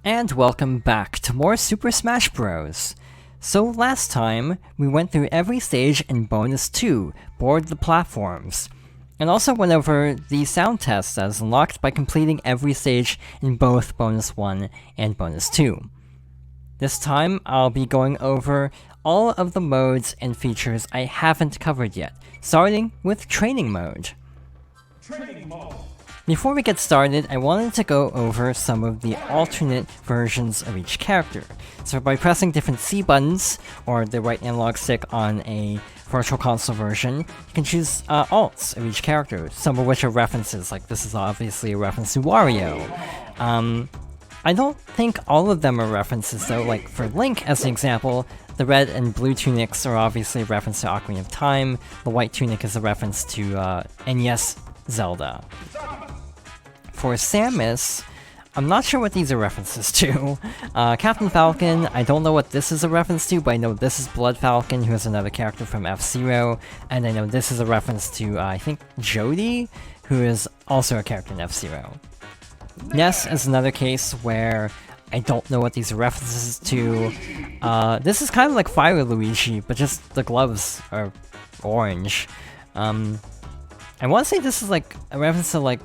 And welcome back to more Super Smash Bros. So last time, we went through every stage in Bonus 2, Board the Platforms, and also went over the sound test as unlocked by completing every stage in both Bonus 1 and Bonus 2. This time, I'll be going over all of the modes and features I haven't covered yet, starting with Training Mode. Training mode. Before we get started, I wanted to go over some of the alternate versions of each character. So by pressing different C buttons, or the right analog stick on a Virtual Console version, you can choose alts of each character, some of which are references, like this is obviously a reference to Wario. I don't think all of them are references though, like for Link as an example, the red and blue tunics are obviously a reference to Ocarina of Time, the white tunic is a reference to NES Zelda. For Samus, I'm not sure what these are references to. Captain Falcon, I don't know what this is a reference to, but I know this is Blood Falcon, who is another character from F-Zero, and I know this is a reference to, I think, Jodie, who is also a character in F-Zero. Ness is another case where I don't know what these are references to. This is kind of like Fire Luigi, but just the gloves are orange. I want to say this is like a reference to like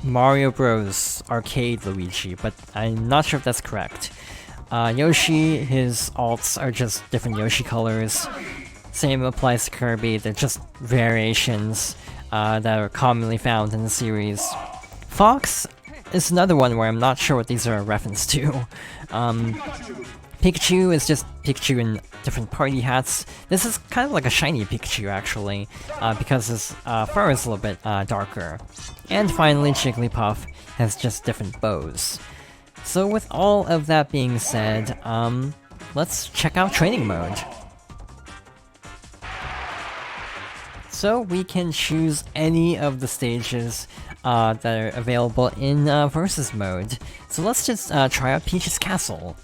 Mario Bros. Arcade Luigi, but I'm not sure if that's correct. Yoshi, his alts are just different Yoshi colors. Same applies to Kirby, they're just variations that are commonly found in the series. Fox is another one where I'm not sure what these are a reference to. Pikachu is just Pikachu in different party hats. This is kind of like a shiny Pikachu actually, because his fur is a little bit darker. And finally, Jigglypuff has just different bows. So with all of that being said, let's check out Training Mode. So we can choose any of the stages that are available in Versus Mode. So let's just try out Peach's Castle.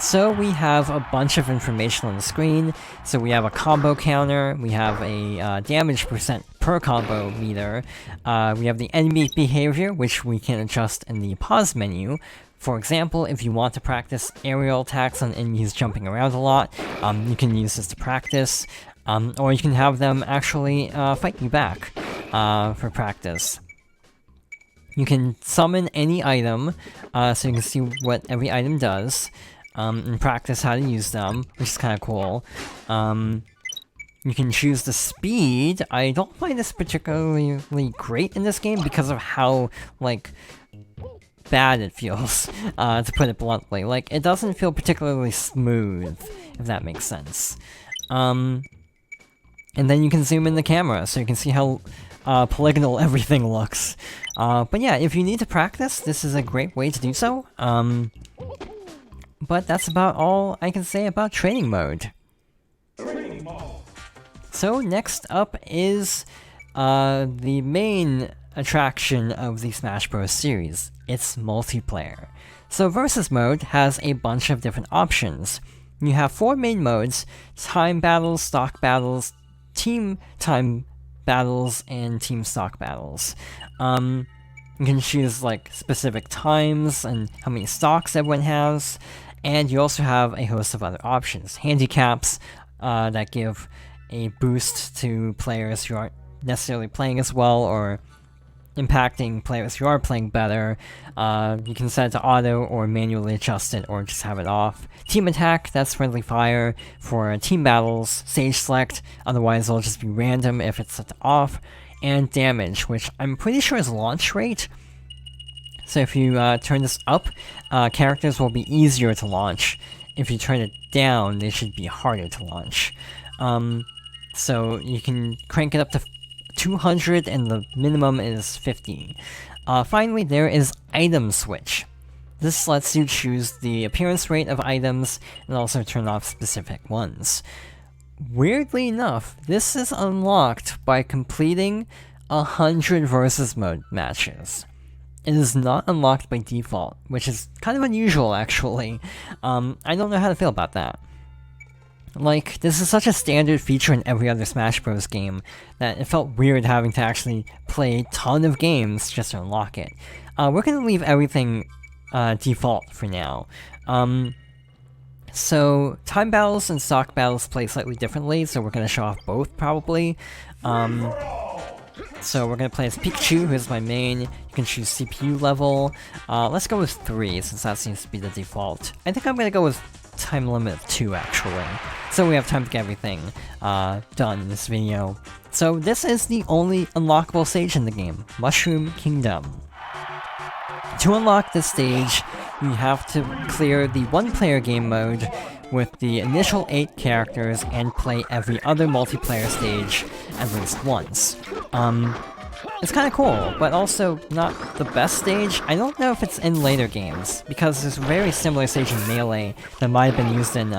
So we have a bunch of information on the screen. So we have a combo counter, we have a damage percent per combo meter, we have the enemy behavior, which we can adjust in the pause menu. For example, if you want to practice aerial attacks on enemies jumping around a lot, you can use this to practice, or you can have them actually fight you back for practice. You can summon any item, so you can see what every item does. And practice how to use them, which is kind of cool. You can choose the speed. I don't find this particularly great in this game because of how, like, bad it feels, to put it bluntly. Like, it doesn't feel particularly smooth, if that makes sense. And then you can zoom in the camera, so you can see how polygonal everything looks. But yeah, if you need to practice, this is a great way to do so. But that's about all I can say about Training Mode. Training mode. So next up is the main attraction of the Smash Bros. Series. It's multiplayer. So Versus Mode has a bunch of different options. You have 4 main modes: Time Battles, Stock Battles, Team Time Battles, and Team Stock Battles. You can choose like specific times and how many stocks everyone has. And you also have a host of other options. Handicaps that give a boost to players who aren't necessarily playing as well, or impacting players who are playing better. You can set it to auto or manually adjust it, or just have it off. Team Attack, that's friendly fire for team battles. Stage Select, otherwise it'll just be random if it's set to off. And Damage, which I'm pretty sure is launch rate. So if you turn this up, characters will be easier to launch. If you turn it down, they should be harder to launch. So you can crank it up to 200 and the minimum is 50. Finally, there is Item Switch. This lets you choose the appearance rate of items and also turn off specific ones. Weirdly enough, this is unlocked by completing 100 Versus Mode matches. It is not unlocked by default, which is kind of unusual actually. I don't know how to feel about that. Like, this is such a standard feature in every other Smash Bros. Game that it felt weird having to actually play a ton of games just to unlock it. We're gonna leave everything default for now. So time battles and stock battles play slightly differently, so we're gonna show off both probably. So we're gonna play as Pikachu, who is my main. You can choose CPU level. Let's go with 3, since that seems to be the default. I think I'm gonna go with time limit of 2, actually. So we have time to get everything done in this video. So this is the only unlockable stage in the game, Mushroom Kingdom. To unlock this stage, you have to clear the one-player game mode with the initial 8 characters and play every other multiplayer stage at least once. It's kinda cool, but also not the best stage. I don't know if it's in later games, because there's a very similar stage in Melee that might have been used in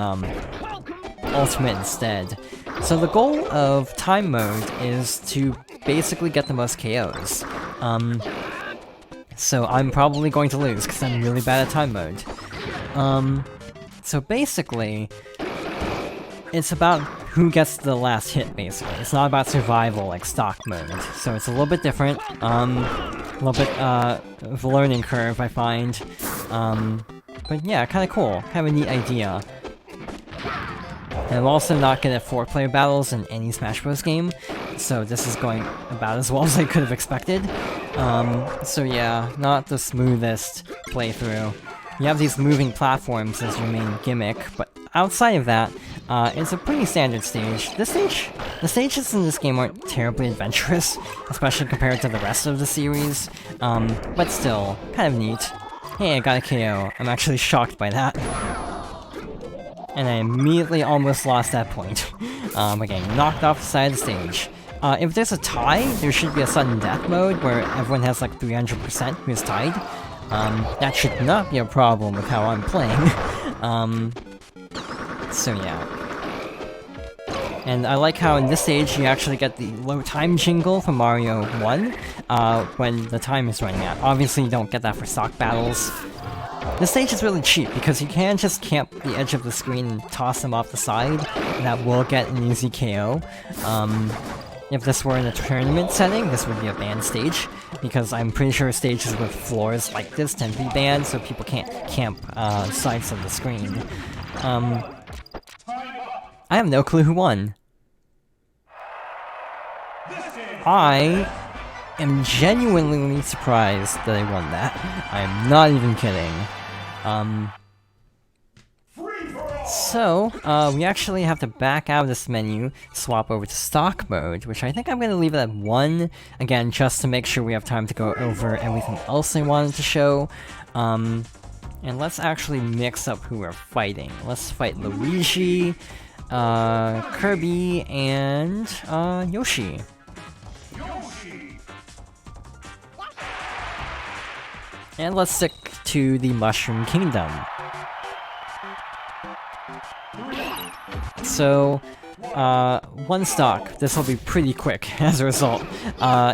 Ultimate instead. So the goal of time mode is to basically get the most KOs. So I'm probably going to lose, because I'm really bad at time mode. So basically, it's about who gets the last hit, basically. It's not about survival like stock mode, so it's a little bit different. A little bit of a learning curve, I find. But yeah, kinda cool. Kind of a neat idea. And I'm also not good at 4-player battles in any Smash Bros. Game, so this is going about as well as I could have expected. So yeah, not the smoothest playthrough. You have these moving platforms as your main gimmick, but outside of that, it's a pretty standard stage. The stages in this game aren't terribly adventurous, especially compared to the rest of the series, but still, kind of neat. Hey, I got a KO. I'm actually shocked by that. And I immediately almost lost that point. Again, knocked off the side of the stage. If there's a tie, there should be a sudden death mode where everyone has like 300% who is tied. That should not be a problem with how I'm playing. So yeah. And I like how in this stage you actually get the low time jingle from Mario 1 when the time is running out. Obviously you don't get that for stock battles. This stage is really cheap because you can just camp the edge of the screen and toss them off the side, and that will get an easy KO. If this were in a tournament setting, this would be a banned stage, because I'm pretty sure stages with floors like this tend to be banned, so people can't camp sides of the screen. I have no clue who won. I am genuinely surprised that I won that. I'm not even kidding. So, we actually have to back out of this menu, swap over to stock mode, which I think I'm gonna leave it at 1, again, just to make sure we have time to go over everything else I wanted to show. And let's actually mix up who we're fighting. Let's fight Luigi, Kirby, and, Yoshi. And let's stick to the Mushroom Kingdom. So, 1 stock. This will be pretty quick as a result.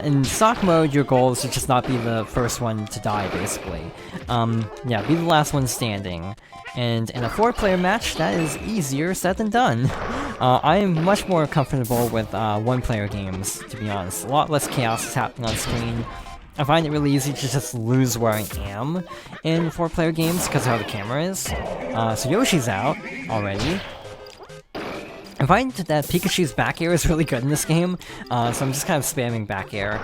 In stock mode, your goal is to just not be the first one to die, basically. Yeah, be the last one standing. And in a 4-player match, that is easier said than done. I am much more comfortable with 1-player games, to be honest. A lot less chaos is happening on screen. I find it really easy to just lose where I am in 4-player games because of how the camera is. So Yoshi's out already. I find that Pikachu's back air is really good in this game, so I'm just kind of spamming back air.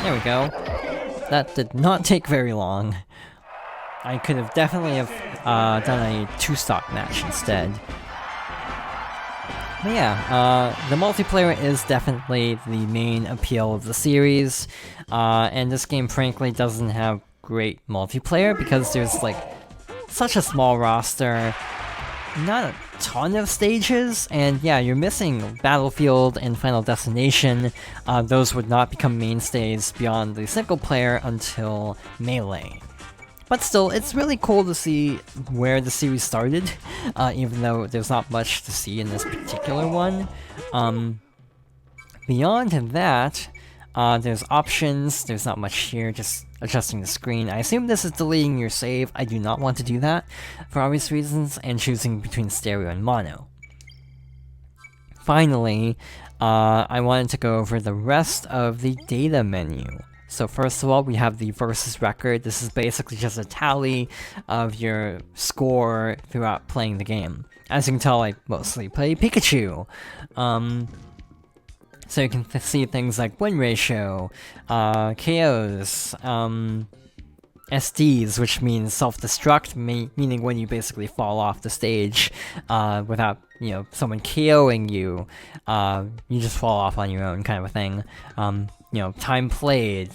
There we go. That did not take very long. I could have definitely done a 2-stock match instead. But yeah, the multiplayer is definitely the main appeal of the series, and this game frankly doesn't have great multiplayer because there's like such a small roster, not a ton of stages, and yeah, you're missing Battlefield and Final Destination. Those would not become mainstays beyond the single player until Melee. But still, it's really cool to see where the series started, even though there's not much to see in this particular one. Beyond that, there's options, there's not much here, just adjusting the screen. I assume this is deleting your save. I do not want to do that, for obvious reasons, and choosing between stereo and mono. Finally, I wanted to go over the rest of the data menu. So first of all, we have the versus record. This is basically just a tally of your score throughout playing the game. As you can tell, I mostly play Pikachu. So you can see things like win ratio, KOs, SDs, which means self-destruct, meaning when you basically fall off the stage without, someone KOing you, you just fall off on your own, kind of a thing. Time played,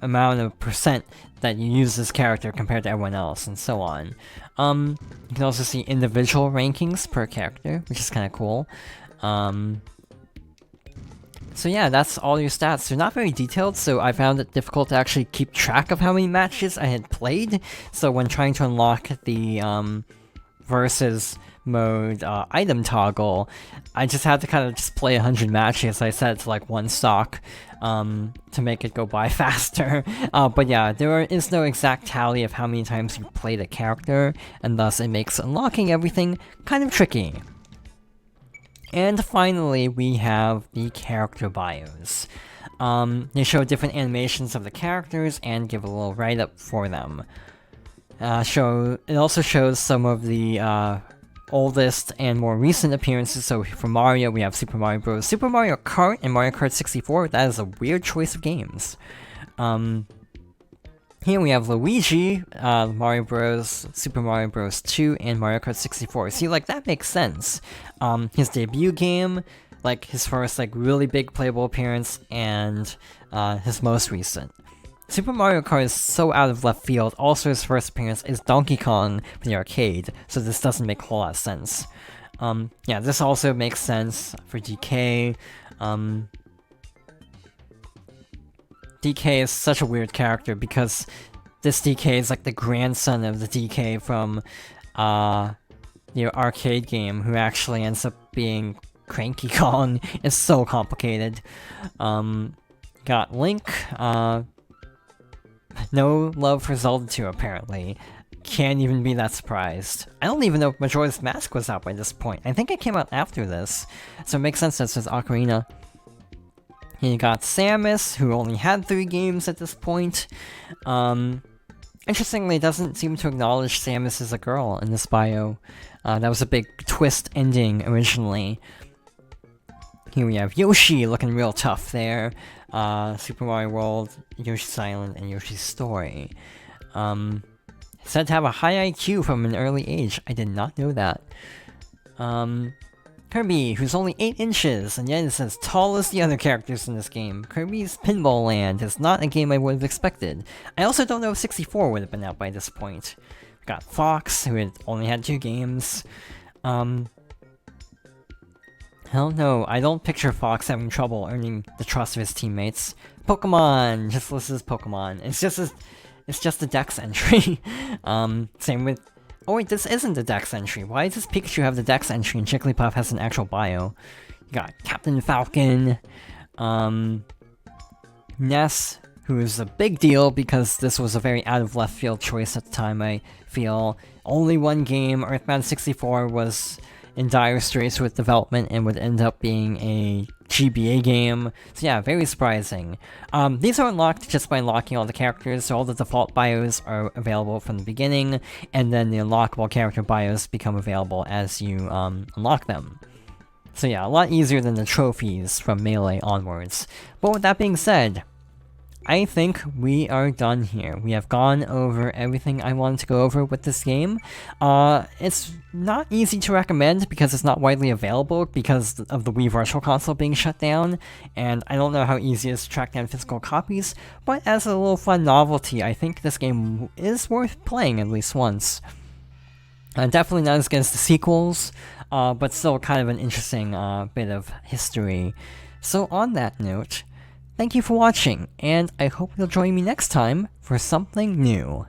amount of percent that you use this character compared to everyone else, and so on. You can also see individual rankings per character, which is kind of cool. So yeah, that's all your stats. They're not very detailed, so I found it difficult to actually keep track of how many matches I had played. So when trying to unlock the versus mode item toggle, I just had to kind of just play 100 matches. I set it to like one stock to make it go by faster. But yeah, there is no exact tally of how many times you played a character, and thus it makes unlocking everything kind of tricky. And finally, we have the character bios. They show different animations of the characters and give a little write-up for them. It also shows some of the oldest and more recent appearances. So for Mario, we have Super Mario Bros., Super Mario Kart, and Mario Kart 64. That is a weird choice of games. Here we have Luigi, Mario Bros., Super Mario Bros. 2, and Mario Kart 64. See, that makes sense. His debut game, his first, really big playable appearance, and, his most recent. Super Mario Kart is so out of left field. Also, his first appearance is Donkey Kong for the arcade, so this doesn't make a whole lot of sense. Yeah, this also makes sense for DK. DK is such a weird character because this DK is the grandson of the DK from the arcade game, who actually ends up being Cranky Kong. It's so complicated. Got Link. No love for Zelda 2, apparently. Can't even be that surprised. I don't even know if Majora's Mask was out by this point. I think it came out after this, so it makes sense that it says Ocarina. You got Samus, who only had 3 games at this point. Interestingly, it doesn't seem to acknowledge Samus as a girl in this bio. That was a big twist ending originally. Here we have Yoshi looking real tough there. Super Mario World, Yoshi's Island, and Yoshi's Story. Said to have a high IQ from an early age. I did not know that. Kirby, who's only 8 inches, and yet is as tall as the other characters in this game. Kirby's Pinball Land is not a game I would have expected. I also don't know if 64 would have been out by this point. Got Fox, who had only had 2 games. Hell no, I don't picture Fox having trouble earning the trust of his teammates. Pokemon! Just lists as Pokemon. It's just a Dex entry. Same with... Oh wait, this isn't the Dex entry. Why does Pikachu have the Dex entry and Jigglypuff has an actual bio? You got Captain Falcon, Ness, who is a big deal because this was a very out of left field choice at the time, I feel. Only one game, Earthbound 64, was in dire straits with development and would end up being a GBA game. So yeah, very surprising. These are unlocked just by unlocking all the characters, so all the default bios are available from the beginning, and then the unlockable character bios become available as you unlock them. So yeah, a lot easier than the trophies from Melee onwards. But with that being said, I think we are done here. We have gone over everything I wanted to go over with this game. It's not easy to recommend because it's not widely available because of the Wii Virtual Console being shut down, and I don't know how easy it is to track down physical copies, but as a little fun novelty, I think this game is worth playing at least once. Definitely not as good as the sequels, but still kind of an interesting bit of history. So on that note, thank you for watching, and I hope you'll join me next time for something new.